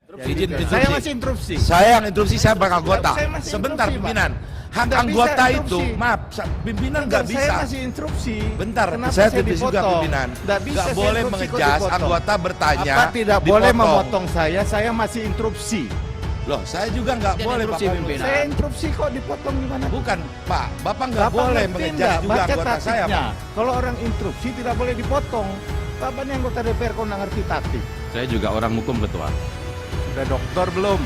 Saya masih interupsi. Saya yang interupsi, saya bakal anggota. Saya masih Sebentar interupsi, pimpinan. Hak Nggak anggota bisa itu, interupsi. maaf, pimpinan nggak bisa. Saya masih interupsi. Bentar, Kenapa saya tulis juga dipotong? pimpinan. Nggak bisa Nggak saya boleh interupsi kok mengejas, dipotong. anggota bertanya. Apa tidak boleh dipotong. memotong saya masih interupsi. Loh, saya juga nggak boleh, Pak. Saya interupsi kok dipotong gimana? Bukan, Pak. Bapak nggak Bapak boleh ngerti mengejas nggak? juga Baca anggota saya, taktiknya. Pak. Kalau orang interupsi tidak boleh dipotong. Bapak ini anggota DPR kok nggak ngerti taktik. Saya juga orang hukum, Ketua. Sudah dokter belum?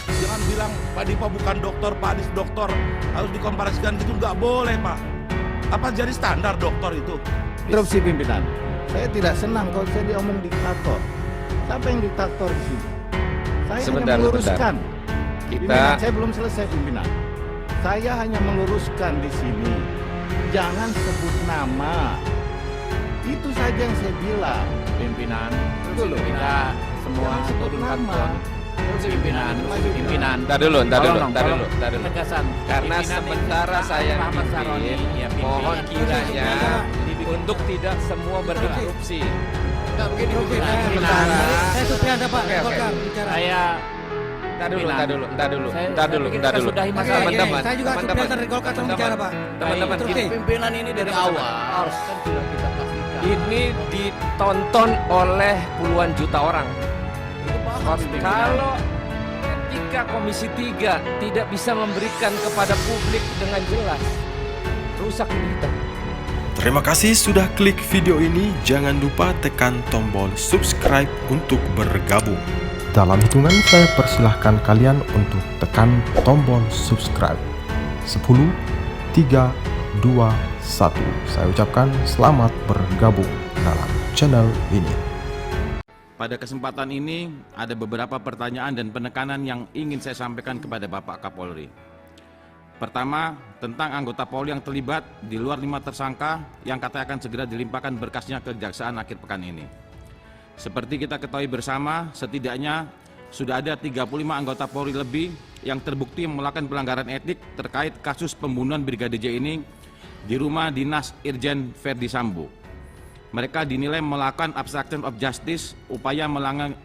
Jangan bilang Pak Dipa bukan dokter, Pak Adis dokter. Harus dikomparasikan gitu, nggak boleh, Pak. Apa jadi standar dokter itu? Interupsi pimpinan. Saya tidak senang kalau saya diomong diktator. Siapa yang diktator di sini? Saya Sebentar, hanya meluruskan. Pimpinan, Kita saya belum selesai pimpinan. Saya hanya meluruskan di sini. Jangan sebut nama. Itu saja yang saya bilang. Pimpinan, Itu loh. kita semua Jangan sebut turunkan nama. ton. Pimpinan, pimpinan. Ntar dulu. Penegasan. Karena Pimpinan sementara Pak saya Ahmad Saroni, pimpin, ya, pimpinan mohon kiranya dibikin untuk tidak semua berinterupsi. Enggak begini. Saya supaya ada Pak Oke. Golkar bicara. Saya Ntar dulu. Saya pikir kita sudahi Oke, masalah. Teman-teman, saya juga supaya dari Golkar tolong bicara Pak. Teman-teman, Oke. gini. Pimpinan ini dari awal harus kan sudah kita pastikan. Ini ditonton oleh puluhan juta orang. Kalau ketika Komisi 3 tidak bisa memberikan kepada publik dengan jelas, rusak kita. Terima kasih sudah klik video ini. Jangan lupa tekan tombol subscribe untuk bergabung. Dalam hitungan saya persilahkan kalian untuk tekan tombol subscribe. 10, 3, 2, 1. Saya ucapkan selamat bergabung dalam channel ini. Pada kesempatan ini ada beberapa pertanyaan dan penekanan yang ingin saya sampaikan kepada Bapak Kapolri. Pertama, tentang anggota Polri yang terlibat di luar 5 tersangka yang katanya akan segera dilimpahkan berkasnya ke Kejaksaan akhir pekan ini. Seperti kita ketahui bersama, setidaknya sudah ada 35 anggota Polri lebih yang terbukti melakukan pelanggaran etik terkait kasus pembunuhan Brigadir J ini di rumah dinas Irjen Verdi Sambo. Mereka dinilai melakukan obstruction of justice, upaya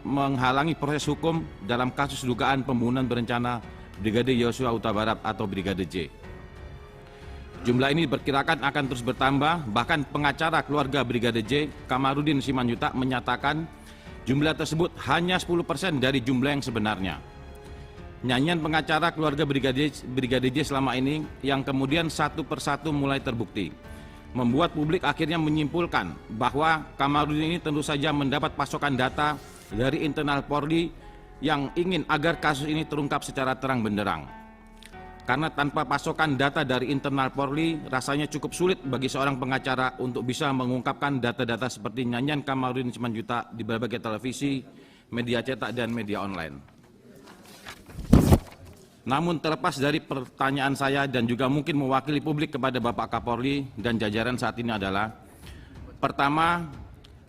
menghalangi proses hukum dalam kasus dugaan pembunuhan berencana Brigadir Yosua Huta Barat atau Brigadir J. Jumlah ini diperkirakan akan terus bertambah, bahkan pengacara keluarga Brigadir J, Kamarudin Simanjuntak, menyatakan jumlah tersebut hanya 10% dari jumlah yang sebenarnya. Nyanyian pengacara keluarga Brigadir J selama ini yang kemudian satu persatu mulai terbukti, membuat publik akhirnya menyimpulkan bahwa Kamarudin ini tentu saja mendapat pasokan data dari internal Polri yang ingin agar kasus ini terungkap secara terang benderang. Karena tanpa pasokan data dari internal Polri, rasanya cukup sulit bagi seorang pengacara untuk bisa mengungkapkan data-data seperti nyanyian Kamarudin Simanjuntak di berbagai televisi, media cetak, dan media online. Namun terlepas dari pertanyaan saya dan juga mungkin mewakili publik kepada Bapak Kapolri dan jajaran saat ini adalah, pertama,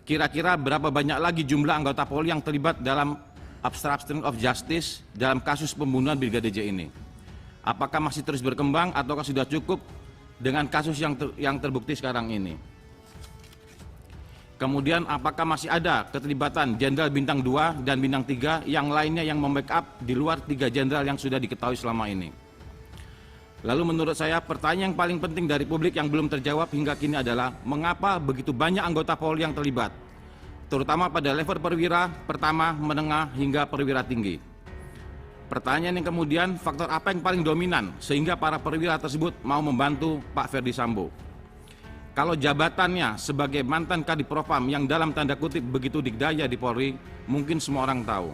kira-kira berapa banyak lagi jumlah anggota Polri yang terlibat dalam obstruction of justice dalam kasus pembunuhan Brigadir J ini? Apakah masih terus berkembang ataukah sudah cukup dengan kasus yang terbukti sekarang ini? Kemudian apakah masih ada keterlibatan Jenderal Bintang 2 dan Bintang 3 yang lainnya yang membackup di luar 3 jenderal yang sudah diketahui selama ini? Lalu menurut saya pertanyaan yang paling penting dari publik yang belum terjawab hingga kini adalah mengapa begitu banyak anggota Polri yang terlibat, terutama pada level perwira, pertama, menengah, hingga perwira tinggi. Pertanyaan yang kemudian, faktor apa yang paling dominan sehingga para perwira tersebut mau membantu Pak Verdi Sambo? Kalau jabatannya sebagai mantan Kadipropam yang dalam tanda kutip begitu dikdaya di Polri, mungkin semua orang tahu.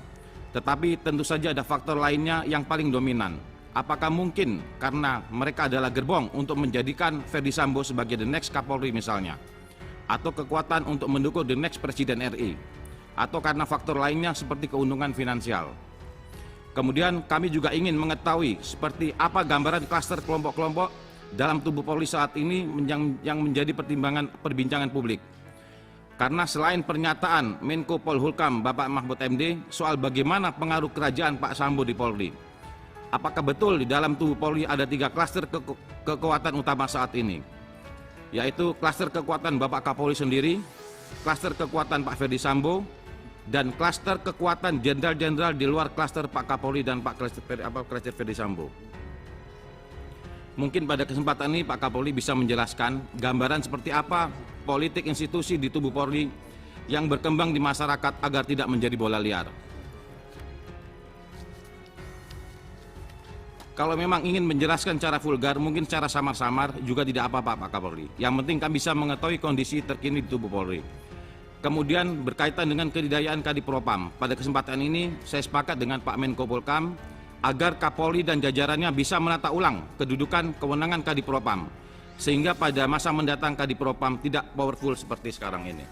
Tetapi tentu saja ada faktor lainnya yang paling dominan. Apakah mungkin karena mereka adalah gerbong untuk menjadikan Verdi Sambo sebagai the next Kapolri misalnya? Atau kekuatan untuk mendukung the next Presiden RI? Atau karena faktor lainnya seperti keuntungan finansial? Kemudian kami juga ingin mengetahui seperti apa gambaran klaster kelompok-kelompok dalam tubuh Polri saat ini yang menjadi perbincangan publik. Karena selain pernyataan Menko Polhukam Bapak Mahfud MD soal bagaimana pengaruh kerajaan Pak Sambo di Polri, apakah betul di dalam tubuh Polri ada 3 klaster kekuatan utama saat ini, yaitu klaster kekuatan Bapak Kapolri sendiri, klaster kekuatan Pak Verdi Sambo, dan klaster kekuatan jenderal-jenderal di luar klaster Pak Kapolri dan Pak Klaster Ferdi Sambo. Mungkin pada kesempatan ini Pak Kapolri bisa menjelaskan gambaran seperti apa politik institusi di tubuh Polri yang berkembang di masyarakat agar tidak menjadi bola liar. Kalau memang ingin menjelaskan secara vulgar, mungkin secara samar-samar juga tidak apa-apa Pak Kapolri. Yang penting kami bisa mengetahui kondisi terkini di tubuh Polri. Kemudian berkaitan dengan kedidayaan Kadipropam, pada kesempatan ini saya sepakat dengan Pak Menko Polkam agar Kapolri dan jajarannya bisa menata ulang kedudukan kewenangan Kadipropam, sehingga pada masa mendatang Kadipropam tidak powerful seperti sekarang ini.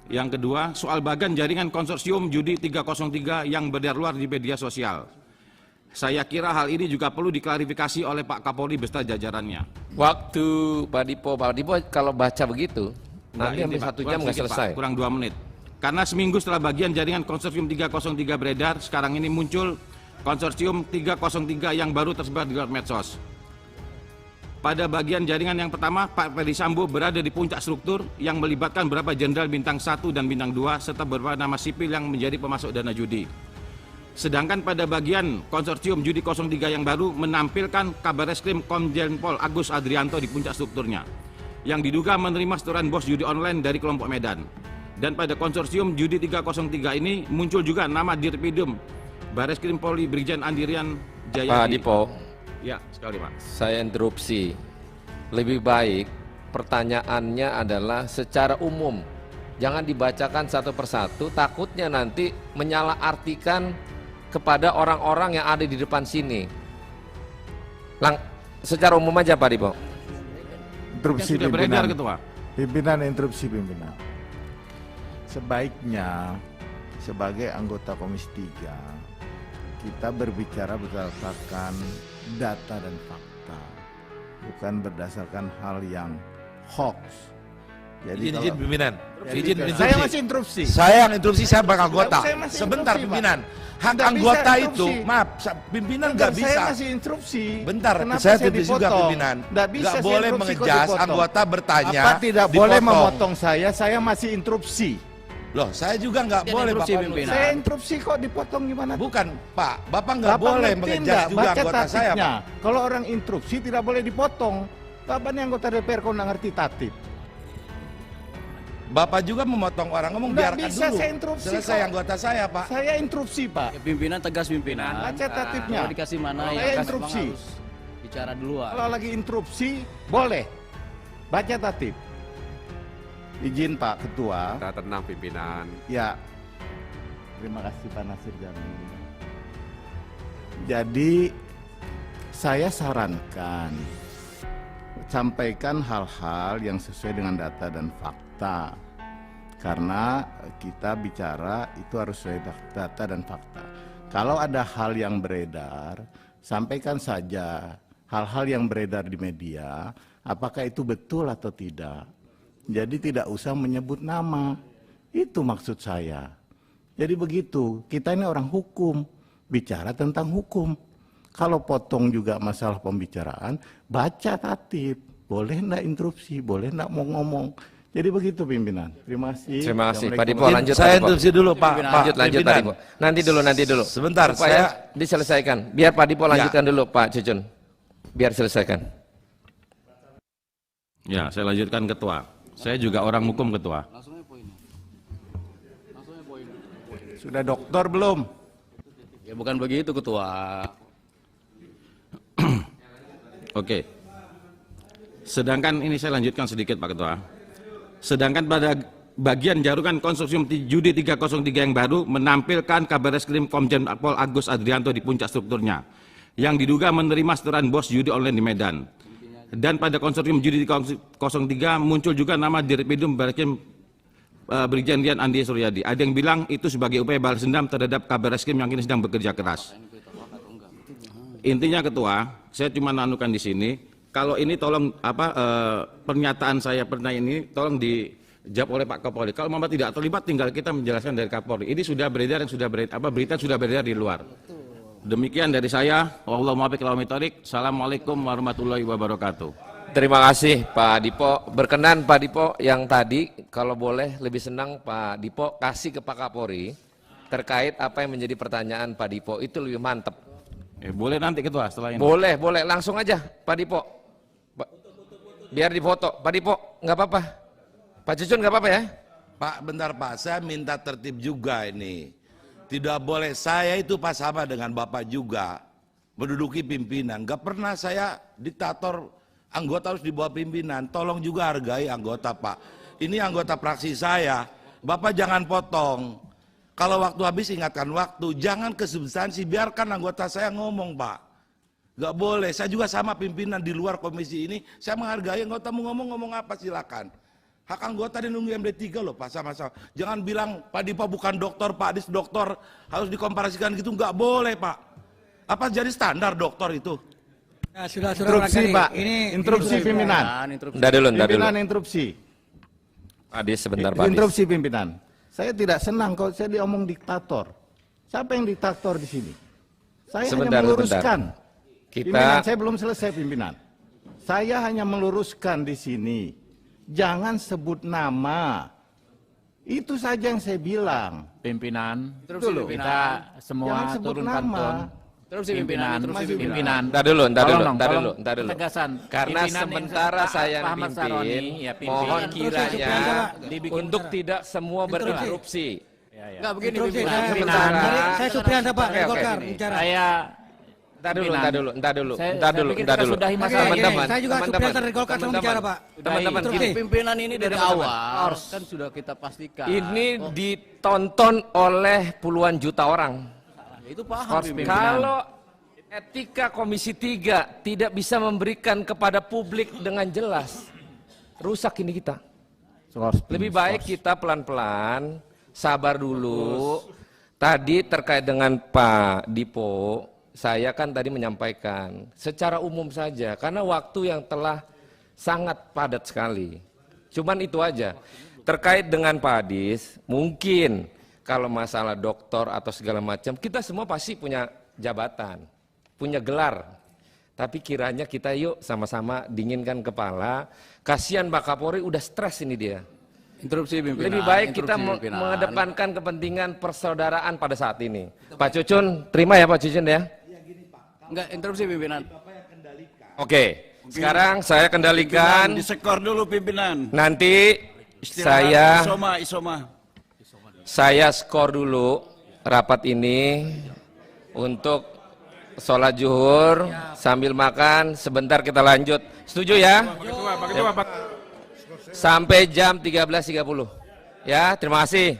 Yang kedua, soal bagan jaringan konsorsium judi 303 yang beredar luar di media sosial. Saya kira hal ini juga perlu diklarifikasi oleh Pak Kapolri beserta jajarannya. Waktu Pak Dipo kalau baca begitu, nanti hampir 1 jam nggak selesai. Kurang 2 menit. Karena seminggu setelah bagian jaringan konsorsium 303 beredar, sekarang ini muncul konsorsium 303 yang baru tersebar di luar medsos. Pada bagian jaringan yang pertama, Pak Ferdi Sambo berada di puncak struktur yang melibatkan beberapa jenderal bintang 1 dan bintang 2 serta beberapa nama sipil yang menjadi pemasok dana judi. Sedangkan pada bagian konsorsium judi 03 yang baru menampilkan Kabareskrim Komjen Pol Agus Adrianto di puncak strukturnya yang diduga menerima setoran bos judi online dari kelompok Medan. Dan pada konsorsium judi 303 ini muncul juga nama Dirpidum Bareskrim Polri Brigjen Andirian Jayadi. Pak Dipo, ya sekali Pak. saya interupsi. Lebih baik pertanyaannya adalah secara umum, jangan dibacakan satu persatu, takutnya nanti menyalahartikan kepada orang-orang yang ada di depan sini. Secara umum aja Pak Dipo. Interupsi Yang sudah beredar, pimpinan. Ketua. Pimpinan, interupsi pimpinan. Sebaiknya sebagai anggota Komisi 3 kita berbicara berdasarkan data dan fakta, bukan berdasarkan hal yang hoax. Jadi Izin pimpinan. Izin saya interupsi. masih interupsi. Saya yang interupsi, saya bak anggota. Saya masih Sebentar interupsi, pimpinan. Hak Nggak bisa anggota itu, interupsi. maaf, pimpinan nggak Saya bisa. masih interupsi. Bentar, Kenapa saya interupsi juga dipotong? pimpinan. Nggak bisa Nggak saya boleh interupsi kok mengejas dipotong. anggota bertanya. Apa tidak boleh dipotong. memotong saya masih interupsi. Loh, saya juga nggak boleh interupsi, Bapak. pimpinan. Saya interupsi kok dipotong gimana? Bukan Pak, Bapak nggak Bapak boleh ngerti mengejas nggak? juga Baca anggota saya tatipnya. Pak. Kalau orang interupsi tidak boleh dipotong. Bapak ini anggota DPR kok nggak ngerti tatip. Bapak juga memotong orang ngomong, Nggak biarkan bisa, dulu. saya interupsi Selesai kok. anggota saya Pak. Saya interupsi Pak. Ya, pimpinan tegas pimpinan. Baca tatipnya. Kalau dikasih mana Saya yang interupsi. harus bicara duluan. Kalau lagi interupsi boleh. Baca tatip. Izin Pak Ketua. Kita tenang pimpinan. Ya. Terima kasih Pak Nasir Jamil. Jadi saya sarankan sampaikan hal-hal yang sesuai dengan data dan fakta. Karena kita bicara itu harus sesuai data dan fakta. Kalau ada hal yang beredar, sampaikan saja hal-hal yang beredar di media, apakah itu betul atau tidak. Jadi tidak usah menyebut nama. Itu maksud saya. Jadi begitu, kita ini orang hukum, bicara tentang hukum. Kalau potong juga masalah pembicaraan, baca tatip. Boleh enggak interupsi, boleh enggak mau ngomong. Jadi begitu pimpinan. Terima kasih. Terima kasih Pak Dipo, Assalamualaikum. lanjut Pak Saya Dipo. interupsi dulu Pak. Lanjut Pak Pimpinan. Dipo. Nanti dulu. Sebentar, Supaya saya diselesaikan. Biar Pak Dipo lanjutkan dulu Pak Cucun. Biar selesaikan. Ya, saya lanjutkan Ketua. Saya juga orang hukum Ketua. Sudah doktor belum? Ya bukan begitu Ketua. Oke. Sedangkan ini saya lanjutkan sedikit Pak Ketua. Sedangkan pada bagian jaringan konsorsium judi 303 yang baru menampilkan Kabareskrim Komjen Pol Agus Adrianto di puncak strukturnya yang diduga menerima setoran bos judi online di Medan. Dan pada konsorsium judi 03 muncul juga nama Dirpidum Bareskrim Brigjen Andi Suryadi. Ada yang bilang itu sebagai upaya balas dendam terhadap Kabareskrim yang kini sedang bekerja keras. Intinya Ketua, saya cuma nanukan di sini. Kalau ini tolong pernyataan saya pernah ini tolong dijawab oleh Pak Kapolri. Kalau Bapak tidak terlibat, tinggal kita menjelaskan dari Kapolri. Ini sudah beredar yang sudah beredar, berita sudah beredar di luar. Demikian dari saya. Wallahualam. Assalamualaikum warahmatullahi wabarakatuh. Terima kasih Pak Dipo. Berkenan Pak Dipo yang tadi, kalau boleh lebih senang Pak Dipo kasih ke Pak Kapolri terkait apa yang menjadi pertanyaan Pak Dipo, itu lebih mantep. Boleh nanti Ketua setelah ini. Boleh, langsung aja Pak Dipo. Biar difoto. Pak Dipo, nggak apa-apa. Pak Cucun nggak apa-apa ya? Pak, bentar Pak, saya minta tertib juga ini. Tidak boleh, saya itu Pak sama dengan Bapak juga menduduki pimpinan. Gak pernah saya diktator, anggota harus di bawah pimpinan. Tolong juga hargai anggota Pak. Ini anggota fraksi saya, Bapak jangan potong. Kalau waktu habis ingatkan waktu, jangan ke substansi, biarkan anggota saya ngomong Pak. Gak boleh, saya juga sama pimpinan di luar komisi ini, saya menghargai anggota mau ngomong apa silakan. Hak anggota di nunggu MD3 loh Pak, sama-sama. Jangan bilang Pak Dipo bukan dokter, Pak Adis dokter, harus dikomparasikan gitu, nggak boleh Pak. Apa jadi standar dokter itu? Ya, sudah Interupsi Pak, ini interupsi pimpinan. Ntar dulu. Pimpinan interupsi. Adis sebentar Pak Adis. Interupsi pimpinan. Saya tidak senang kalau saya diomong diktator. Siapa yang diktator di sini? Saya Sebentar, hanya meluruskan. Pimpinan, Kita saya belum selesai pimpinan. Saya hanya meluruskan di sini. Jangan sebut nama. Itu saja yang saya bilang. Pimpinan, Itu loh. kita semua Jangan sebut turun nama. kantun. Pimpinan, pimpinan. Ntar dulu. Tolong. Karena Tegasan. Pimpinan yang sementara Pak saya yang Ahmad Saroni, pimpin, ya, pimpinan. mohon Terus kiranya dibikin untuk tidak semua berinterupsi. Enggak begini Interupsi, pimpinan. saya Supriyansa Pak, dari Oke, Golkar, oke. bicara. Saya Ntar dulu. Saya pikir kita sudahi Oke, masalah. Teman-teman, saya juga teman-teman, Supriyansa dari Golkar, mau bicara Pak. Teman-teman, Interupsi. gini. Pimpinan ini dari Teman-teman. awal kan sudah kita pastikan. Ini ditonton oleh puluhan juta orang. Ya, itu paham Skors pimpinan. Kalau etika Komisi 3 tidak bisa memberikan kepada publik dengan jelas, rusak ini kita. Lebih baik kita pelan-pelan, sabar dulu. Tadi terkait dengan Pak Dipo, saya kan tadi menyampaikan secara umum saja, karena waktu yang telah sangat padat sekali. Cuman itu aja. Terkait dengan Pak Adis, mungkin kalau masalah doktor atau segala macam, kita semua pasti punya jabatan, punya gelar. Tapi kiranya kita yuk sama-sama dinginkan kepala. Kasihan Pak Kapolri udah stres ini dia. Interupsi pimpinan. Lebih baik kita interupsi pimpinan. mengedepankan kepentingan persaudaraan pada saat ini. Pak Cucun, terima ya Pak Cucun ya. Enggak, interupsi pimpinan. Oke, sekarang saya kendalikan. Disekor dulu pimpinan. Nanti Istirahat, saya isoma. saya skor dulu rapat ini untuk sholat zuhur sambil makan. Sebentar kita lanjut. Setuju ya? Sampai jam 13.30. Ya, terima kasih.